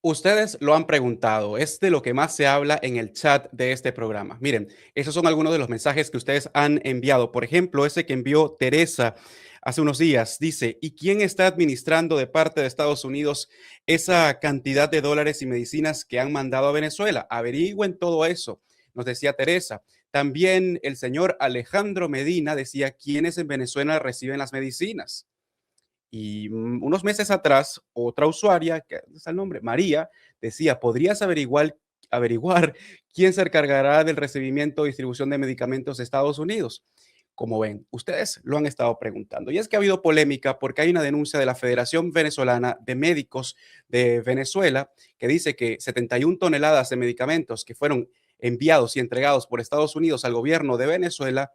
Ustedes lo han preguntado, es de lo que más se habla en el chat de este programa. Miren, esos son algunos de los mensajes que ustedes han enviado. Por ejemplo, ese que envió Teresa hace unos días dice, ¿y quién está administrando de parte de Estados Unidos esa cantidad de dólares y medicinas que han mandado a Venezuela? Averigüen todo eso, nos decía Teresa. También el señor Alejandro Medina decía, ¿quiénes en Venezuela reciben las medicinas? Y unos meses atrás, otra usuaria, que es el nombre, María, decía, ¿podrías averiguar quién se encargará del recibimiento y distribución de medicamentos de Estados Unidos? Como ven, ustedes lo han estado preguntando. Y es que ha habido polémica porque hay una denuncia de la Federación Venezolana de Médicos de Venezuela que dice que 71 toneladas de medicamentos que fueron enviados y entregados por Estados Unidos al gobierno de Venezuela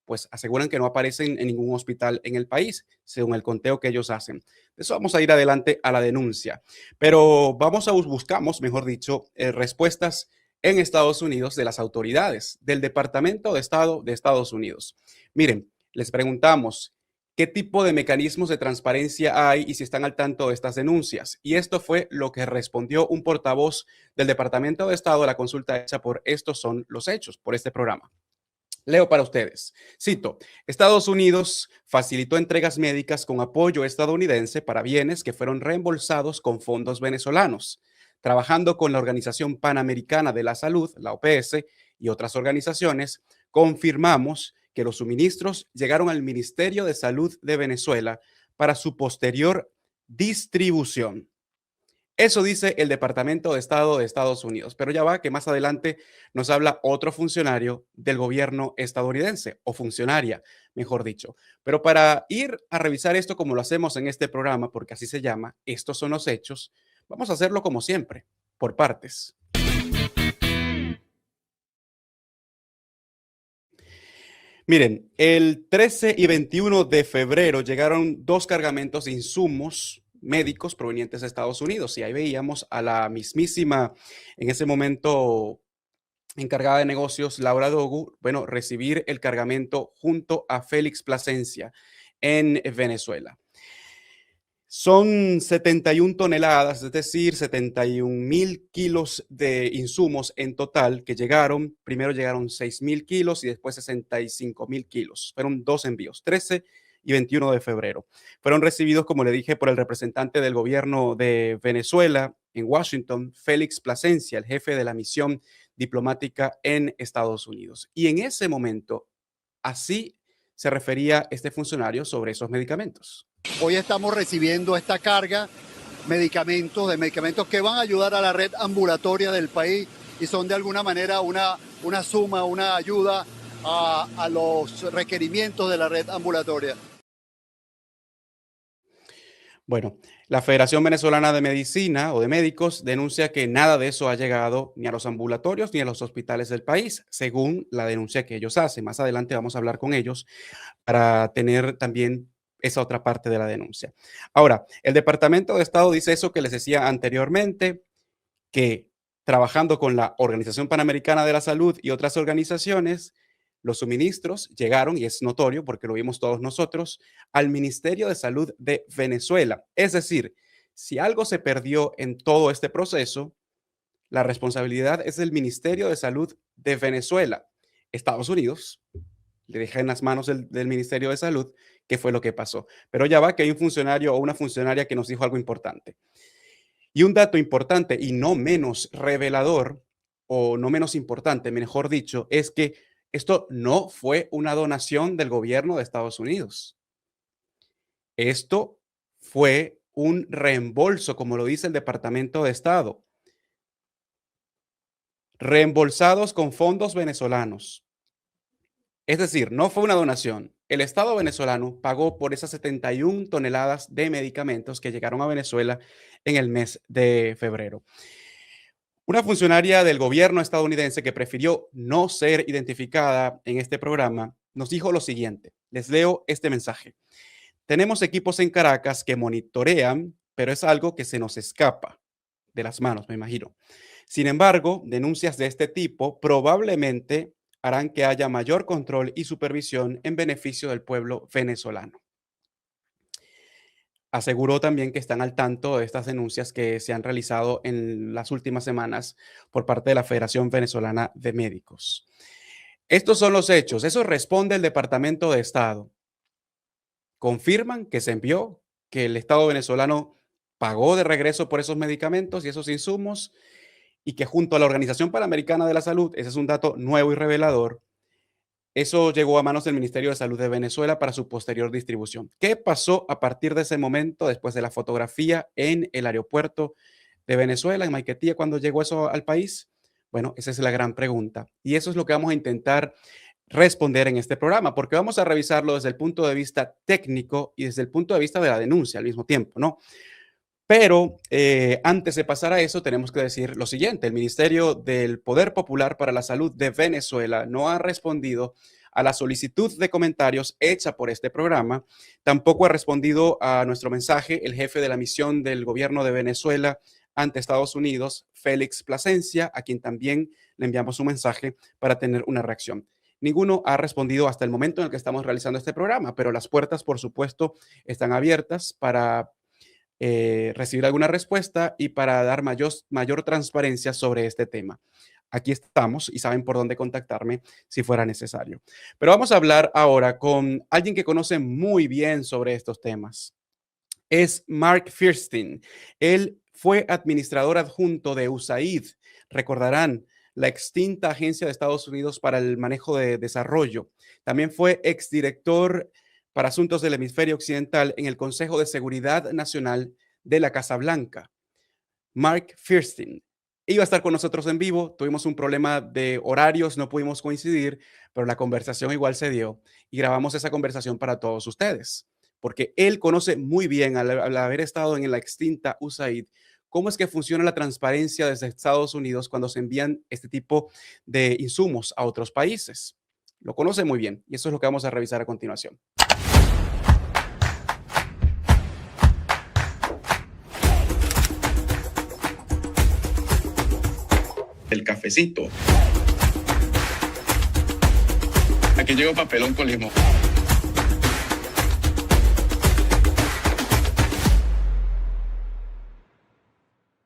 pues aseguran que no aparecen en ningún hospital en el país, según el conteo que ellos hacen. De eso vamos a ir adelante a la denuncia. Pero buscamos, mejor dicho, respuestas en Estados Unidos de las autoridades, del Departamento de Estado de Estados Unidos. Miren, les preguntamos qué tipo de mecanismos de transparencia hay y si están al tanto de estas denuncias. Y esto fue lo que respondió un portavoz del Departamento de Estado a la consulta hecha por Estos son los hechos, por este programa. Leo para ustedes. Cito, Estados Unidos facilitó entregas médicas con apoyo estadounidense para bienes que fueron reembolsados con fondos venezolanos. Trabajando con la Organización Panamericana de la Salud, la OPS, y otras organizaciones, confirmamos que los suministros llegaron al Ministerio de Salud de Venezuela para su posterior distribución. Eso dice el Departamento de Estado de Estados Unidos, pero ya va que más adelante nos habla otro funcionario del gobierno estadounidense, o funcionaria, mejor dicho. Pero para ir a revisar esto como lo hacemos en este programa, porque así se llama, estos son los hechos, vamos a hacerlo como siempre, por partes. Miren, el 13 y 21 de febrero llegaron dos cargamentos de insumos médicos provenientes de Estados Unidos y ahí veíamos a la mismísima, en ese momento, encargada de negocios, Laura Dogu, bueno, recibir el cargamento junto a Félix Plasencia en Venezuela. Son 71 toneladas, es decir, 71,000 kilos de insumos en total que llegaron. Primero llegaron 6,000 kilos y después 65,000 kilos. Fueron dos envíos, 13 y 21 de febrero. Fueron recibidos, como le dije, por el representante del gobierno de Venezuela en Washington, Félix Plasencia, el jefe de la misión diplomática en Estados Unidos. Y en ese momento, así se refería este funcionario sobre esos medicamentos. Hoy estamos recibiendo esta carga de medicamentos que van a ayudar a la red ambulatoria del país y son de alguna manera una suma, una ayuda a los requerimientos de la red ambulatoria. Bueno, la Federación Venezolana de Medicina o de Médicos denuncia que nada de eso ha llegado ni a los ambulatorios ni a los hospitales del país, según la denuncia que ellos hacen. Más adelante vamos a hablar con ellos para tener también esa otra parte de la denuncia. Ahora, el Departamento de Estado dice eso que les decía anteriormente, que trabajando con la Organización Panamericana de la Salud y otras organizaciones, los suministros llegaron, y es notorio porque lo vimos todos nosotros, al Ministerio de Salud de Venezuela. Es decir, si algo se perdió en todo este proceso, la responsabilidad es del Ministerio de Salud de Venezuela. Estados Unidos le deja en las manos del Ministerio de Salud qué fue lo que pasó. Pero ya va que hay un funcionario o una funcionaria que nos dijo algo importante. Y un dato importante y no menos revelador, o no menos importante, mejor dicho, es que esto no fue una donación del gobierno de Estados Unidos. Esto fue un reembolso, como lo dice el Departamento de Estado. Reembolsados con fondos venezolanos. Es decir, no fue una donación. El Estado venezolano pagó por esas 71 toneladas de medicamentos que llegaron a Venezuela en el mes de febrero. Una funcionaria del gobierno estadounidense que prefirió no ser identificada en este programa nos dijo lo siguiente. Les leo este mensaje. Tenemos equipos en Caracas que monitorean, pero es algo que se nos escapa de las manos, me imagino. Sin embargo, denuncias de este tipo probablemente harán que haya mayor control y supervisión en beneficio del pueblo venezolano. aseguró también que están al tanto de estas denuncias que se han realizado en las últimas semanas por parte de la Federación Venezolana de Médicos. Estos son los hechos. Eso responde el Departamento de Estado. Confirman que se envió, que el Estado venezolano pagó de regreso por esos medicamentos y esos insumos y que junto a la Organización Panamericana de la Salud, ese es un dato nuevo y revelador, eso llegó a manos del Ministerio de Salud de Venezuela para su posterior distribución. ¿Qué pasó a partir de ese momento, después de la fotografía en el aeropuerto de Venezuela, en Maiquetía, cuando llegó eso al país? Bueno, esa es la gran pregunta. Y eso es lo que vamos a intentar responder en este programa, porque vamos a revisarlo desde el punto de vista técnico y desde el punto de vista de la denuncia al mismo tiempo, ¿no? Pero antes de pasar a eso, tenemos que decir lo siguiente. El Ministerio del Poder Popular para la Salud de Venezuela no ha respondido a la solicitud de comentarios hecha por este programa. Tampoco ha respondido a nuestro mensaje el jefe de la misión del gobierno de Venezuela ante Estados Unidos, Félix Plasencia, a quien también le enviamos un mensaje para tener una reacción. Ninguno ha respondido hasta el momento en el que estamos realizando este programa, pero las puertas, por supuesto, están abiertas para recibir alguna respuesta y para dar mayor transparencia sobre este tema. Aquí estamos y saben por dónde contactarme si fuera necesario. Pero vamos a hablar ahora con alguien que conoce muy bien sobre estos temas. Es Mark Fierstein. Él fue administrador adjunto de USAID. Recordarán, la extinta Agencia de Estados Unidos para el Manejo de Desarrollo. También fue exdirector para Asuntos del Hemisferio Occidental en el Consejo de Seguridad Nacional de la Casa Blanca. Mark Fierstein iba a estar con nosotros en vivo. Tuvimos un problema de horarios, no pudimos coincidir, pero la conversación igual se dio y grabamos esa conversación para todos ustedes, porque él conoce muy bien, al haber estado en la extinta USAID, cómo es que funciona la transparencia desde Estados Unidos cuando se envían este tipo de insumos a otros países. Lo conoce muy bien y eso es lo que vamos a revisar a continuación. El cafecito. Aquí llegó papelón con limón.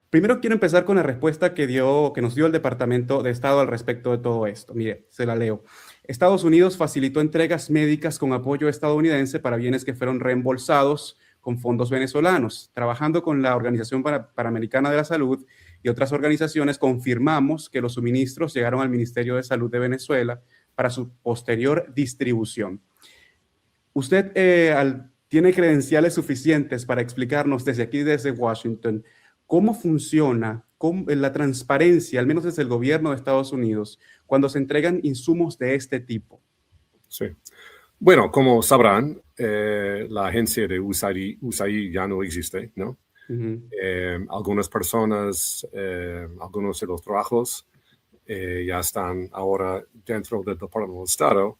Primero quiero empezar con la respuesta que nos dio el Departamento de Estado al respecto de todo esto. Mire, se la leo. Estados Unidos facilitó entregas médicas con apoyo estadounidense para bienes que fueron reembolsados con fondos venezolanos. Trabajando con la Organización Panamericana de la Salud y otras organizaciones, confirmamos que los suministros llegaron al Ministerio de Salud de Venezuela para su posterior distribución. Usted tiene credenciales suficientes para explicarnos desde aquí, desde Washington, cómo funciona la transparencia, al menos desde el gobierno de Estados Unidos, cuando se entregan insumos de este tipo. Sí. Bueno, como sabrán, la agencia de USAID ya no existe, ¿no? Algunas personas, algunos de los trabajos ya están ahora dentro del Departamento de Estado,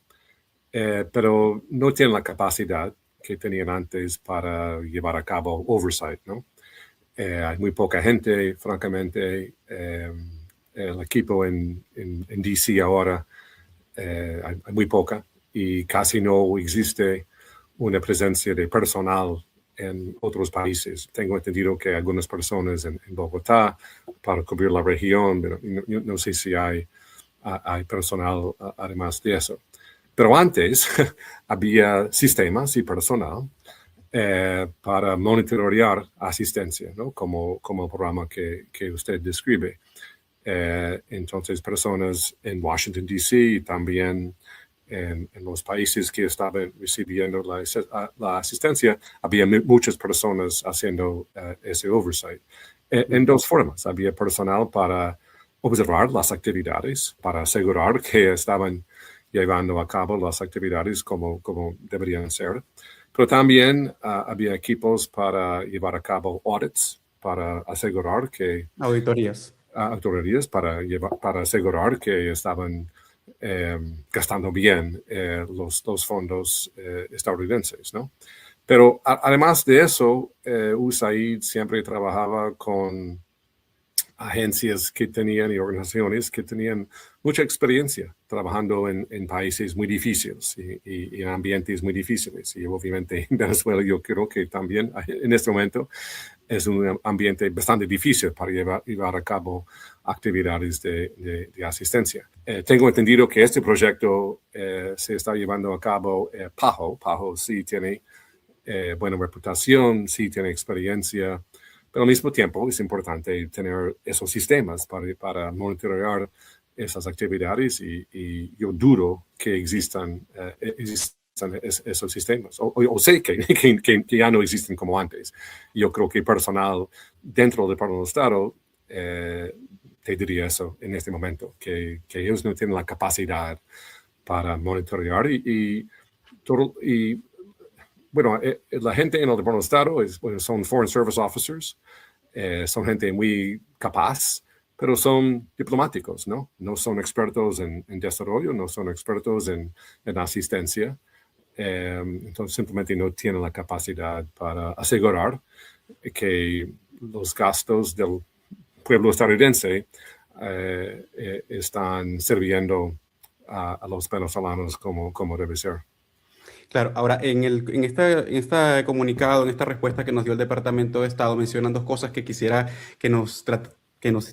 pero no tienen la capacidad que tenían antes para llevar a cabo oversight, ¿no? Hay muy poca gente, francamente. El equipo en DC ahora hay muy poca y casi no existe una presencia de personal en otros países. Tengo entendido que algunas personas en Bogotá para cubrir la región, pero no sé si hay personal además de eso. Pero antes había sistemas y personal para monitorear asistencia, ¿no? Como el programa que usted describe. Entonces, personas en Washington, D.C. y también en los países que estaban recibiendo la asistencia, había muchas personas haciendo ese oversight. En dos formas. Había personal para observar las actividades, para asegurar que estaban llevando a cabo las actividades como deberían ser. Pero también había equipos para llevar a cabo audits, para asegurar que... Auditorías para asegurar que estaban gastando bien los fondos estadounidenses, ¿no? Pero además de eso, USAID siempre trabajaba con agencias que tenían y organizaciones que tenían mucha experiencia trabajando en países muy difíciles y en ambientes muy difíciles. Y obviamente en Venezuela yo creo que también en este momento es un ambiente bastante difícil para llevar a cabo actividades de asistencia. Tengo entendido que este proyecto se está llevando a cabo PAHO. PAHO sí tiene buena reputación, sí tiene experiencia, pero al mismo tiempo es importante tener esos sistemas para monitorear esas actividades y yo dudo que existan esos sistemas, o sé que ya no existen como antes. Yo creo que personal dentro del Departamento de Estado te diría eso en este momento, que ellos no tienen la capacidad para monitorear bueno, la gente en el Departamento de Estado son Foreign Service Officers, son gente muy capaz, pero son diplomáticos, ¿no? No son expertos en desarrollo, no son expertos en asistencia. Entonces simplemente no tienen la capacidad para asegurar que los gastos del pueblo estadounidense están sirviendo a los venezolanos como debe ser. Claro, ahora en este comunicado, en esta respuesta que nos dio el Departamento de Estado, mencionan dos cosas que quisiera que nos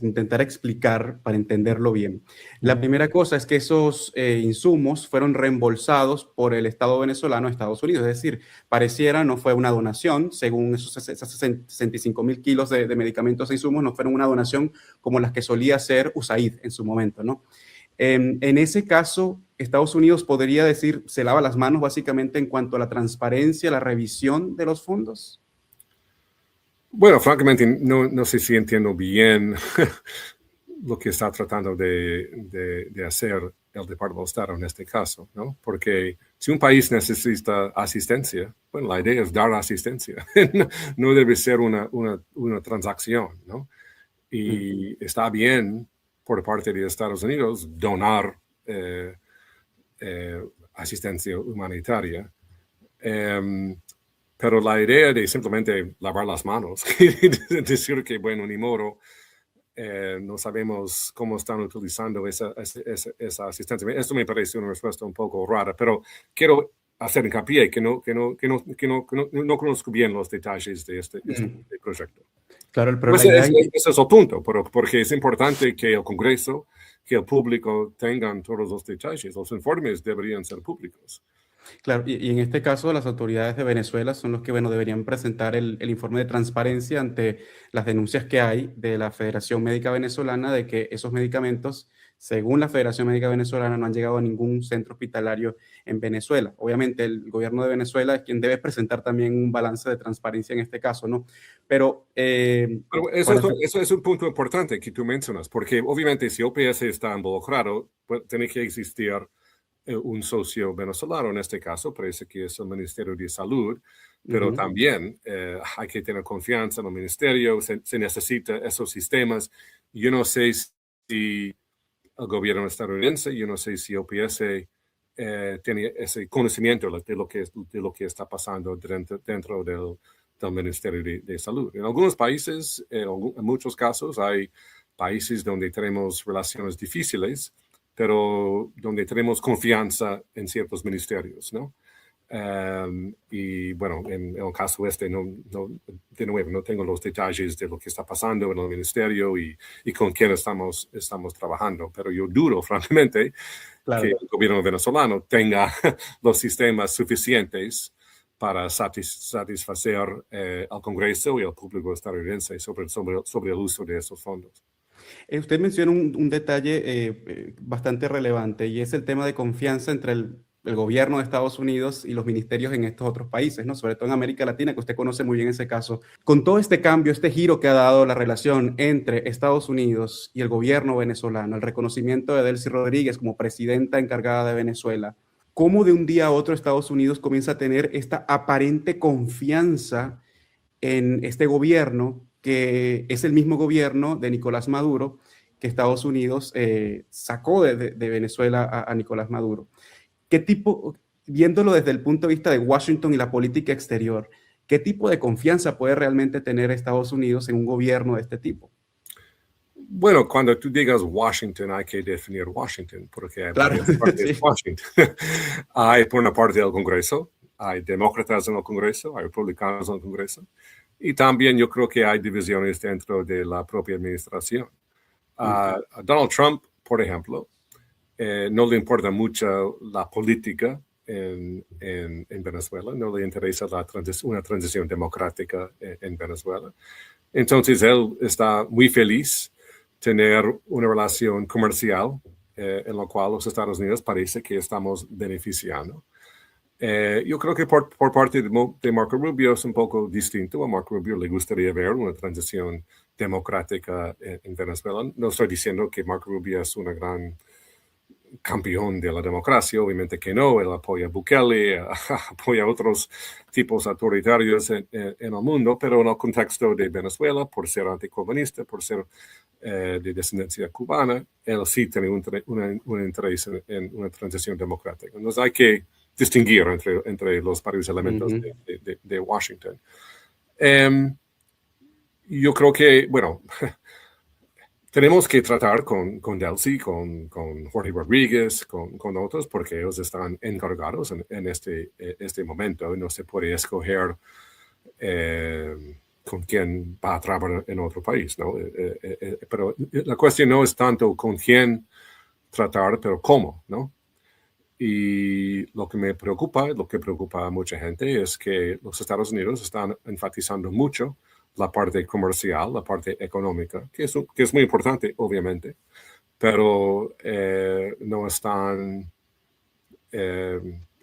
intentara explicar para entenderlo bien. La primera cosa es que esos insumos fueron reembolsados por el Estado venezolano a Estados Unidos, es decir, pareciera no fue una donación, según esos 65,000 kilos de medicamentos e insumos, no fueron una donación como las que solía hacer USAID en su momento, ¿no? En ese caso, Estados Unidos podría decir, se lava las manos básicamente en cuanto a la transparencia, la revisión de los fondos. Bueno, francamente, no sé si entiendo bien lo que está tratando de hacer el Departamento de Estado en este caso, ¿no? Porque si un país necesita asistencia, bueno, la idea es dar asistencia. No debe ser una transacción, ¿no? Y está bien por parte de Estados Unidos donar asistencia humanitaria. Pero la idea de simplemente lavar las manos, decir que, bueno, ni modo, no sabemos cómo están utilizando esa asistencia. Esto me parece una respuesta un poco rara, pero quiero hacer hincapié que no conozco bien los detalles de este proyecto. Claro, pero ese es el punto, porque es importante que el Congreso, que el público tengan todos los detalles. Los informes deberían ser públicos. Claro, y en este caso las autoridades de Venezuela son los que, bueno, deberían presentar el informe de transparencia ante las denuncias que hay de la Federación Médica Venezolana de que esos medicamentos, según la Federación Médica Venezolana, no han llegado a ningún centro hospitalario en Venezuela. Obviamente el gobierno de Venezuela es quien debe presentar también un balance de transparencia en este caso, ¿no? Pero eso es un punto importante que tú mencionas, porque obviamente si OPS está involucrado, pues, tiene que existir un socio venezolano, en este caso parece que es el Ministerio de Salud, pero también hay que tener confianza en el ministerio, se necesita esos sistemas. Yo no sé si el gobierno estadounidense, yo no sé si OPS tiene ese conocimiento de lo que está pasando dentro del Ministerio de Salud. En algunos países, en muchos casos, hay países donde tenemos relaciones difíciles, pero donde tenemos confianza en ciertos ministerios, ¿no? Y bueno, en el caso de nuevo, no tengo los detalles de lo que está pasando en el ministerio y con quién estamos trabajando, pero yo dudo, francamente, que el gobierno venezolano tenga los sistemas suficientes para satisfacer al Congreso y al público estadounidense sobre el uso de esos fondos. Usted menciona un detalle bastante relevante y es el tema de confianza entre el gobierno de Estados Unidos y los ministerios en estos otros países, ¿no? Sobre todo en América Latina, que usted conoce muy bien ese caso. Con todo este cambio, este giro que ha dado la relación entre Estados Unidos y el gobierno venezolano, el reconocimiento de Delcy Rodríguez como presidenta encargada de Venezuela, ¿cómo de un día a otro Estados Unidos comienza a tener esta aparente confianza en este gobierno, que es el mismo gobierno de Nicolás Maduro, que Estados Unidos sacó de Venezuela a Nicolás Maduro? ¿Qué tipo, viéndolo desde el punto de vista de Washington y la política exterior, qué tipo de confianza puede realmente tener Estados Unidos en un gobierno de este tipo? Bueno, cuando tú digas Washington, hay que definir Washington, porque hay Claro, varias partes de sí. Washington. Hay por una parte el Congreso, hay demócratas en el Congreso, hay republicanos en el Congreso, y también yo creo que hay divisiones dentro de la propia administración. A Donald Trump, por ejemplo, no le importa mucho la política en Venezuela, no le interesa una transición democrática en Venezuela. Entonces él está muy feliz tener una relación comercial en la cual los Estados Unidos parece que estamos beneficiando. Yo creo que por parte de Marco Rubio es un poco distinto. A Marco Rubio le gustaría ver una transición democrática en Venezuela. No estoy diciendo que Marco Rubio es una gran campeón de la democracia, obviamente que no. Él apoya a Bukele, apoya a otros tipos autoritarios en el mundo, pero en el contexto de Venezuela, por ser anticomunista, por ser de descendencia cubana, él sí tiene un interés en una transición democrática. Entonces hay que distinguir entre los varios elementos de Washington. Yo creo que, bueno, tenemos que tratar con Delcy, con Jorge Rodríguez, con otros, porque ellos están encargados en este momento. No se puede escoger con quién va a trabajar en otro país, ¿no? Pero la cuestión no es tanto con quién tratar, pero cómo, ¿no? Y lo que preocupa a mucha gente es que los Estados Unidos están enfatizando mucho la parte comercial, la parte económica, que es muy importante, obviamente, pero no están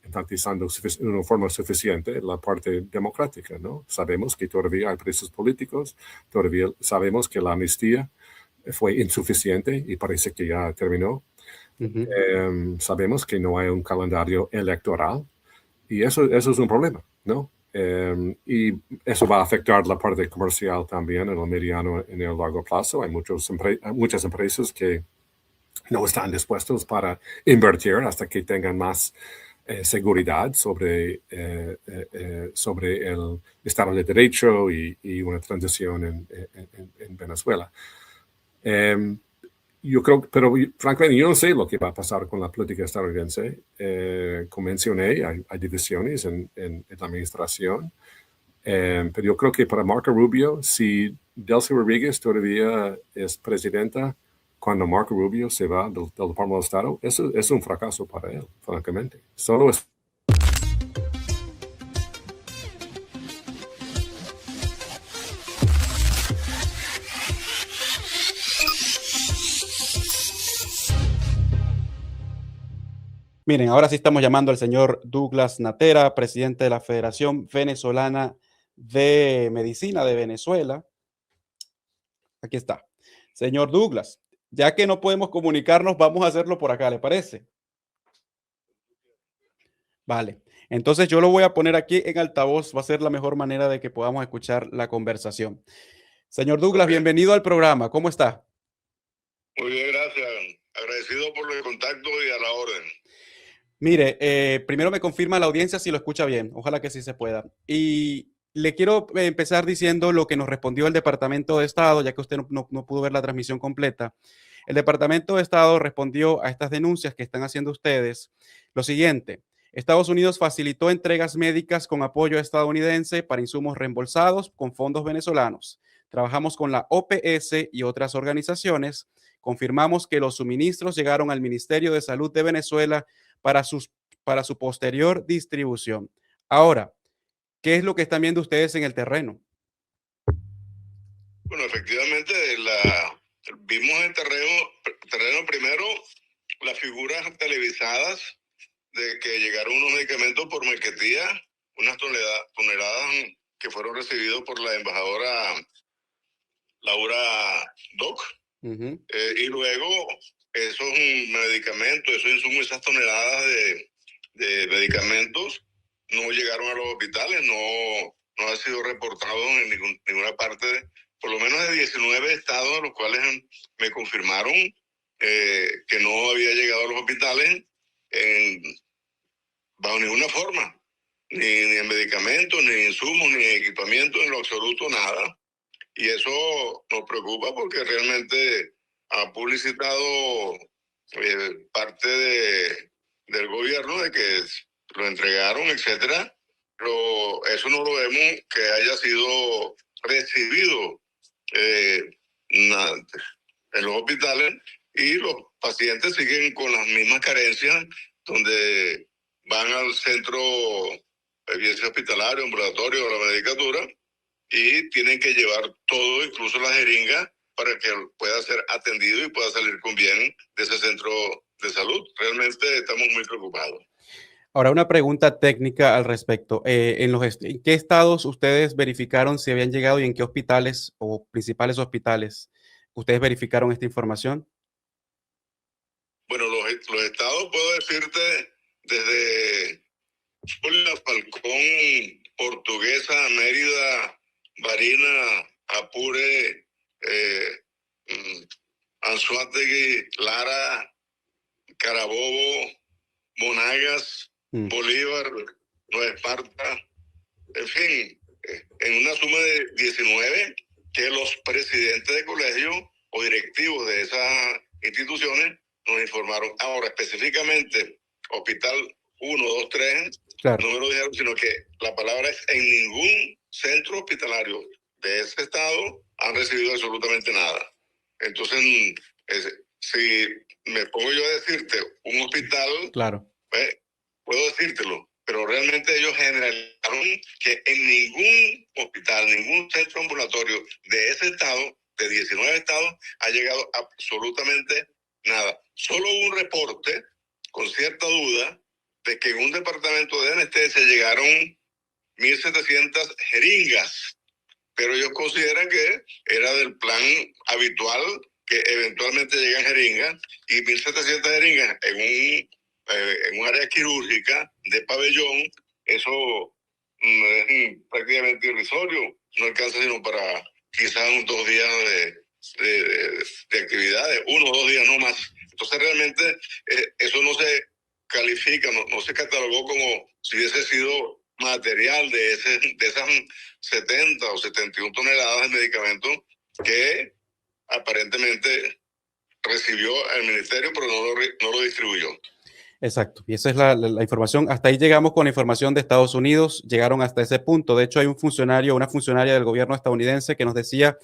enfatizando de una forma suficiente la parte democrática, ¿no? Sabemos que todavía hay presos políticos, todavía sabemos que la amnistía fue insuficiente y parece que ya terminó. Sabemos que no hay un calendario electoral y eso es un problema, ¿no? Y eso va a afectar la parte comercial también en el mediano y en el largo plazo. Hay muchas empresas que no están dispuestos para invertir hasta que tengan más seguridad sobre el Estado de Derecho y una transición en Venezuela. Yo creo, pero francamente yo no sé lo que va a pasar con la política estadounidense. Como mencioné, hay divisiones en la administración, pero yo creo que para Marco Rubio, si Delcy Rodríguez todavía es presidenta, cuando Marco Rubio se va del Departamento de Estado, eso es un fracaso para él, francamente. Solo es. Miren, ahora sí estamos llamando al señor Douglas Natera, presidente de la Federación Venezolana de Medicina de Venezuela. Aquí está. Señor Douglas, ya que no podemos comunicarnos, vamos a hacerlo por acá, ¿le parece? Vale. Entonces yo lo voy a poner aquí en altavoz. Va a ser la mejor manera de que podamos escuchar la conversación. Señor Douglas, bienvenido al programa. ¿Cómo está? Muy bien, gracias. Agradecido por el contacto y a la orden. Mire, primero me confirma la audiencia si lo escucha bien. Ojalá que sí se pueda. Y le quiero empezar diciendo lo que nos respondió el Departamento de Estado, ya que usted no pudo ver la transmisión completa. El Departamento de Estado respondió a estas denuncias que están haciendo ustedes lo siguiente. Estados Unidos facilitó entregas médicas con apoyo estadounidense para insumos reembolsados con fondos venezolanos. Trabajamos con la OPS y otras organizaciones. Confirmamos que los suministros llegaron al Ministerio de Salud de Venezuela para su posterior distribución. Ahora, ¿qué es lo que están viendo ustedes en el terreno? Bueno, efectivamente, vimos en terreno primero las figuras televisadas de que llegaron unos medicamentos por Maiquetía, unas toneladas que fueron recibidos por la embajadora Laura Doc. Y luego esos medicamentos, esos insumos, esas toneladas de medicamentos no llegaron a los hospitales, no ha sido reportado en ninguna parte, por lo menos de 19 estados, los cuales me confirmaron que no había llegado a los hospitales bajo ninguna forma, ni en medicamentos, ni en insumos, ni en equipamiento, en lo absoluto nada. Y eso nos preocupa porque realmente ha publicitado parte del gobierno de que lo entregaron, etcétera, pero eso no lo vemos que haya sido recibido en los hospitales, y los pacientes siguen con las mismas carencias, donde van al centro, bien sea hospitalario, ambulatorio o la medicatura, y tienen que llevar todo, incluso la jeringa, para que pueda ser atendido y pueda salir con bien de ese centro de salud. Realmente estamos muy preocupados. Ahora, una pregunta técnica al respecto. ¿En qué estados ustedes verificaron si habían llegado y en qué hospitales o principales hospitales ustedes verificaron esta información? Bueno, los estados, puedo decirte, desde Zulia, Falcón, Portuguesa, Mérida, Barinas, Apure, Anzoátegui, Lara, Carabobo, Monagas, Bolívar, Nueva Esparta, en fin, en una suma de 19 que los presidentes de colegio o directivos de esas instituciones nos informaron. Ahora, específicamente, Hospital 1, 2, 3, claro, no me lo dijeron, sino que la palabra es: en ningún centro hospitalario de ese estado han recibido absolutamente nada. Entonces, si me pongo yo a decirte un hospital, claro, puedo decírtelo, pero realmente ellos generalizaron que en ningún hospital, ningún centro ambulatorio de ese estado, de 19 estados, ha llegado absolutamente nada. Solo un reporte con cierta duda de que en un departamento de anestesia llegaron 1.700 jeringas, pero ellos consideran que era del plan habitual que eventualmente llegan jeringas, y 1.700 jeringas en un área quirúrgica de pabellón, eso es prácticamente irrisorio, no alcanza sino para quizás 2 días de actividades, 1 o 2 días no más. Entonces realmente eso no se califica, no se catalogó como si hubiese sido material de esas 70 o 71 toneladas de medicamentos que aparentemente recibió el ministerio, pero no lo distribuyó. Exacto, y esa es la información. Hasta ahí llegamos con la información de Estados Unidos, llegaron hasta ese punto. De hecho, hay un funcionario, una funcionaria del gobierno estadounidense que nos decía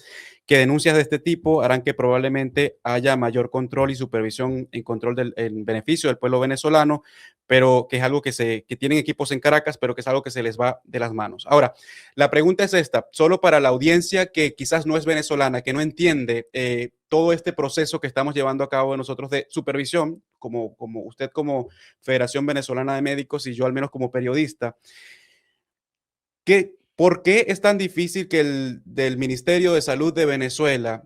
que denuncias de este tipo harán que probablemente haya mayor control y supervisión en beneficio del pueblo venezolano, pero que es algo que tienen equipos en Caracas, pero que es algo que se les va de las manos. Ahora, la pregunta es esta, solo para la audiencia que quizás no es venezolana, que no entiende todo este proceso que estamos llevando a cabo nosotros de supervisión, como usted como Federación Venezolana de Médicos y yo al menos como periodista, ¿por qué es tan difícil que del Ministerio de Salud de Venezuela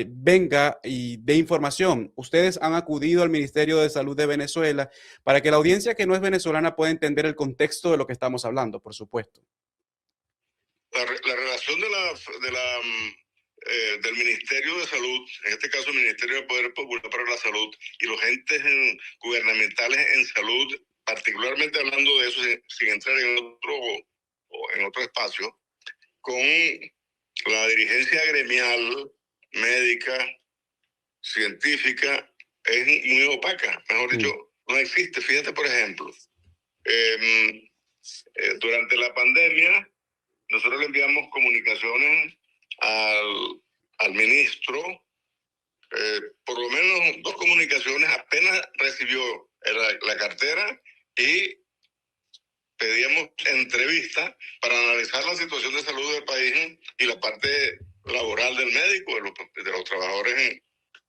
venga y dé información? Ustedes han acudido al Ministerio de Salud de Venezuela para que la audiencia que no es venezolana pueda entender el contexto de lo que estamos hablando, por supuesto. La relación del Ministerio de Salud, en este caso el Ministerio de Poder Popular para la Salud, y los entes gubernamentales en salud, particularmente hablando de eso sin entrar en otro espacio, con la dirigencia gremial, médica, científica, es muy opaca. Mejor dicho, no existe. Fíjate, por ejemplo, durante la pandemia, nosotros le enviamos comunicaciones al ministro, por lo menos 2 comunicaciones, apenas recibió la cartera, y pedíamos entrevistas para analizar la situación de salud del país y la parte laboral del médico, de los trabajadores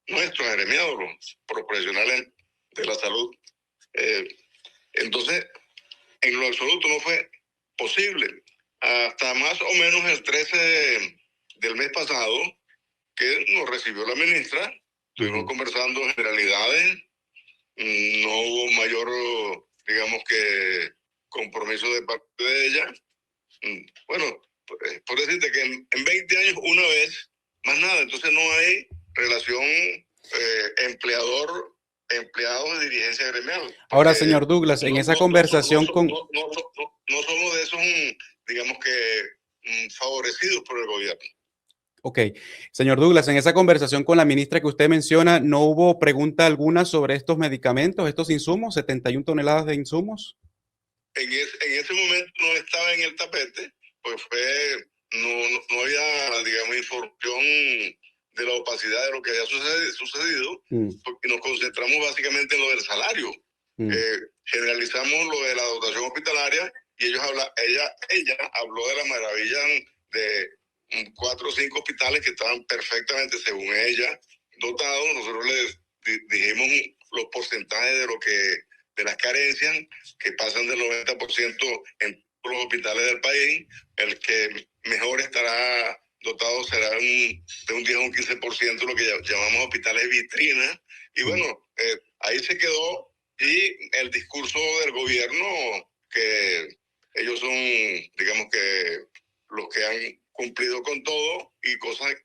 nuestros, agremiados, los profesionales de la salud. Entonces, en lo absoluto no fue posible. Hasta más o menos el 13 del mes pasado, que nos recibió la ministra, estuvimos conversando generalidades, no hubo mayor, digamos que, compromiso de parte de ella. Bueno, por decirte que en 20 años una vez, más nada. Entonces no hay relación empleado de dirigencia gremial. Ahora, señor Douglas, en esa conversación no somos de esos, digamos que, favorecidos por el gobierno. Ok, señor Douglas, en esa conversación con la ministra que usted menciona, ¿no hubo pregunta alguna sobre estos medicamentos, estos insumos, 71 toneladas de insumos? En ese momento no estaba en el tapete, pues no había, digamos, información de la opacidad de lo que había sucedido, porque nos concentramos básicamente en lo del salario. Generalizamos lo de la dotación hospitalaria y ella habló de la maravilla de 4 o 5 hospitales que estaban perfectamente, según ella, dotados. Nosotros les dijimos los porcentajes de las carencias que pasan del 90% en todos los hospitales del país. El que mejor estará dotado será de un 10 o un 15%, lo que llamamos hospitales vitrina. Y bueno, ahí se quedó. Y el discurso del gobierno, que ellos son, digamos que los que han cumplido con todo y cosas,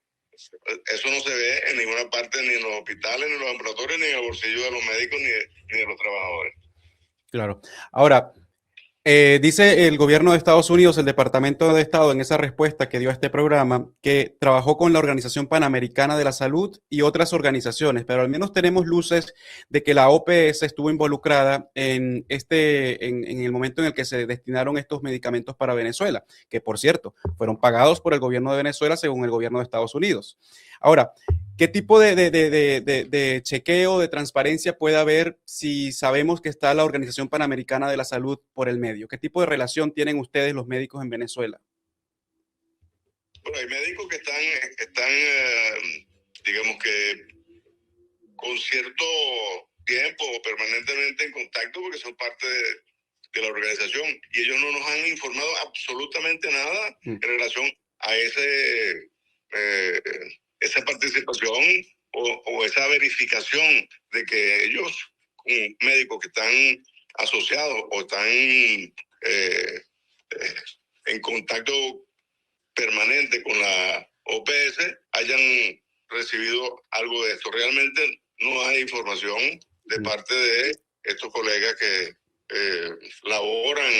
eso no se ve en ninguna parte, ni en los hospitales, ni en los ambulatorios, ni en el bolsillo de los médicos, ni de los trabajadores. Claro. Ahora, dice el gobierno de Estados Unidos, el Departamento de Estado, en esa respuesta que dio a este programa, que trabajó con la Organización Panamericana de la Salud y otras organizaciones, pero al menos tenemos luces de que la OPS estuvo involucrada en el momento en el que se destinaron estos medicamentos para Venezuela, que por cierto, fueron pagados por el gobierno de Venezuela según el gobierno de Estados Unidos. Ahora, ¿qué tipo de chequeo, de transparencia puede haber si sabemos que está la Organización Panamericana de la Salud por el medio? ¿Qué tipo de relación tienen ustedes los médicos en Venezuela? Bueno, hay médicos que están digamos que con cierto tiempo o permanentemente en contacto porque son parte de la organización y ellos no nos han informado absolutamente nada en relación a esa participación o esa verificación de que ellos, médicos que están asociados o están en contacto permanente con la OPS, hayan recibido algo de esto. Realmente no hay información de parte de estos colegas que laboran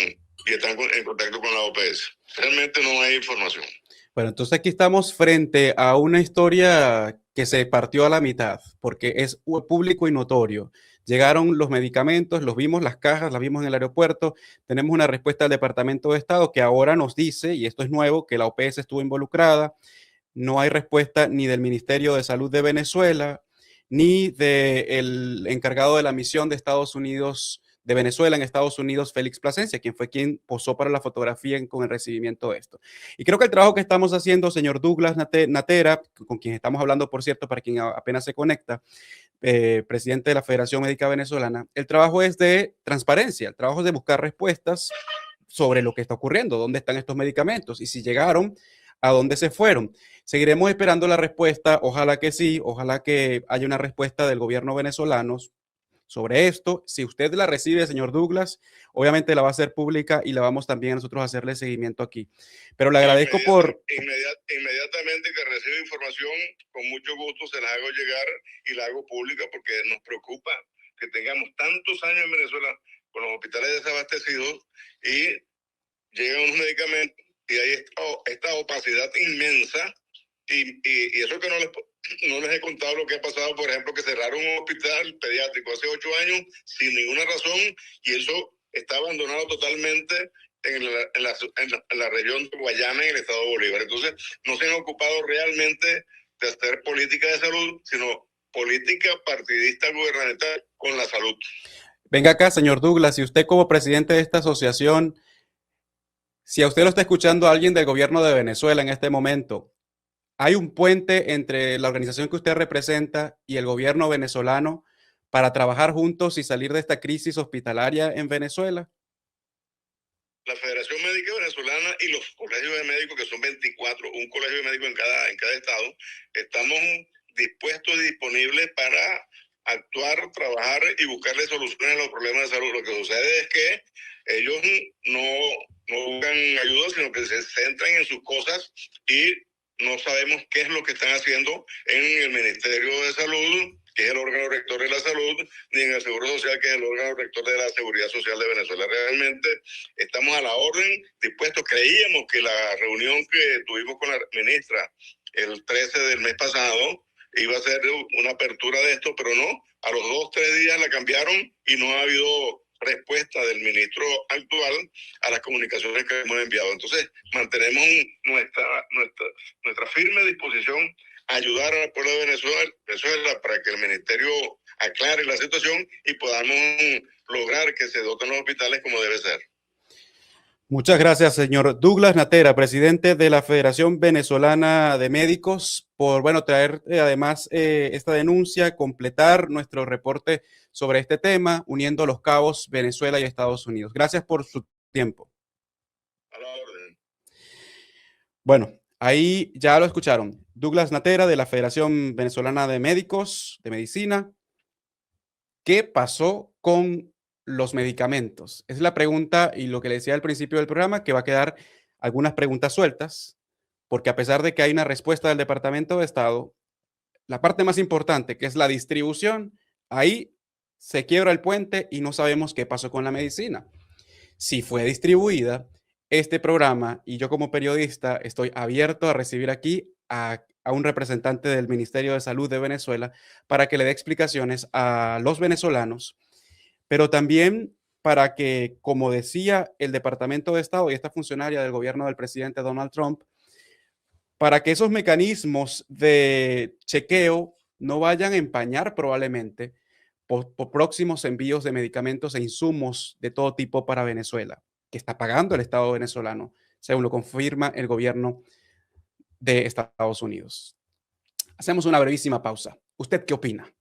y están en contacto con la OPS. Realmente no hay información. Bueno, entonces aquí estamos frente a una historia que se partió a la mitad, porque es público y notorio. Llegaron los medicamentos, los vimos, las cajas, las vimos en el aeropuerto. Tenemos una respuesta del Departamento de Estado que ahora nos dice, y esto es nuevo, que la OPS estuvo involucrada. No hay respuesta ni del Ministerio de Salud de Venezuela, ni del encargado de la misión de Estados Unidos, de Venezuela en Estados Unidos, Félix Plasencia, quien fue quien posó para la fotografía con el recibimiento de esto. Y creo que el trabajo que estamos haciendo, señor Douglas Natera, con quien estamos hablando, por cierto, para quien apenas se conecta, presidente de la Federación Médica Venezolana, el trabajo es de transparencia, el trabajo es de buscar respuestas sobre lo que está ocurriendo, dónde están estos medicamentos y si llegaron, a dónde se fueron. Seguiremos esperando la respuesta, ojalá que sí, ojalá que haya una respuesta del gobierno venezolano sobre esto. Si usted la recibe, señor Douglas, obviamente la va a hacer pública y la vamos también nosotros a hacerle seguimiento aquí. Pero le agradezco Inmediatamente que reciba información, con mucho gusto se la hago llegar y la hago pública porque nos preocupa que tengamos tantos años en Venezuela con los hospitales desabastecidos y llegan unos medicamentos y hay esta opacidad inmensa y eso que no les he contado lo que ha pasado, por ejemplo, que cerraron un hospital pediátrico hace 8 años sin ninguna razón y eso está abandonado totalmente en la región de Guayana, en el estado de Bolívar. Entonces, no se han ocupado realmente de hacer política de salud, sino política partidista gubernamental con la salud. Venga acá, señor Douglas, y usted como presidente de esta asociación, si a usted lo está escuchando alguien del gobierno de Venezuela en este momento, ¿hay un puente entre la organización que usted representa y el gobierno venezolano para trabajar juntos y salir de esta crisis hospitalaria en Venezuela? La Federación Médica Venezolana y los colegios de médicos, que son 24, un colegio de médicos en cada estado, estamos dispuestos y disponibles para actuar, trabajar y buscarle soluciones a los problemas de salud. Lo que sucede es que ellos no buscan ayuda, sino que se centran en sus cosas y no sabemos qué es lo que están haciendo en el Ministerio de Salud, que es el órgano rector de la salud, ni en el Seguro Social, que es el órgano rector de la Seguridad Social de Venezuela. Realmente estamos a la orden, dispuestos. Creíamos que la reunión que tuvimos con la ministra el 13 del mes pasado iba a ser una apertura de esto, pero no, a los 2 o 3 días la cambiaron y no ha habido respuesta del ministro actual a las comunicaciones que hemos enviado. Entonces, mantenemos nuestra firme disposición a ayudar al pueblo de Venezuela para que el ministerio aclare la situación y podamos lograr que se doten los hospitales como debe ser. Muchas gracias, señor Douglas Natera, presidente de la Federación Venezolana de Médicos, por traer además esta denuncia, completar nuestro reporte sobre este tema, uniendo los cabos Venezuela y Estados Unidos. Gracias por su tiempo. A la orden. Bueno, ahí ya lo escucharon. Douglas Natera de la Federación Venezolana de Médicos de Medicina. ¿Qué pasó con los medicamentos? Es la pregunta y lo que le decía al principio del programa, que va a quedar algunas preguntas sueltas, porque a pesar de que hay una respuesta del Departamento de Estado, la parte más importante, que es la distribución, ahí se quiebra el puente y no sabemos qué pasó con la medicina. Si fue distribuida, este programa, y yo como periodista estoy abierto a recibir aquí a un representante del Ministerio de Salud de Venezuela para que le dé explicaciones a los venezolanos, pero también para que, como decía el Departamento de Estado y esta funcionaria del gobierno del presidente Donald Trump, para que esos mecanismos de chequeo no vayan a empañar probablemente por próximos envíos de medicamentos e insumos de todo tipo para Venezuela, que está pagando el Estado venezolano, según lo confirma el gobierno de Estados Unidos. Hacemos una brevísima pausa. ¿Usted qué opina?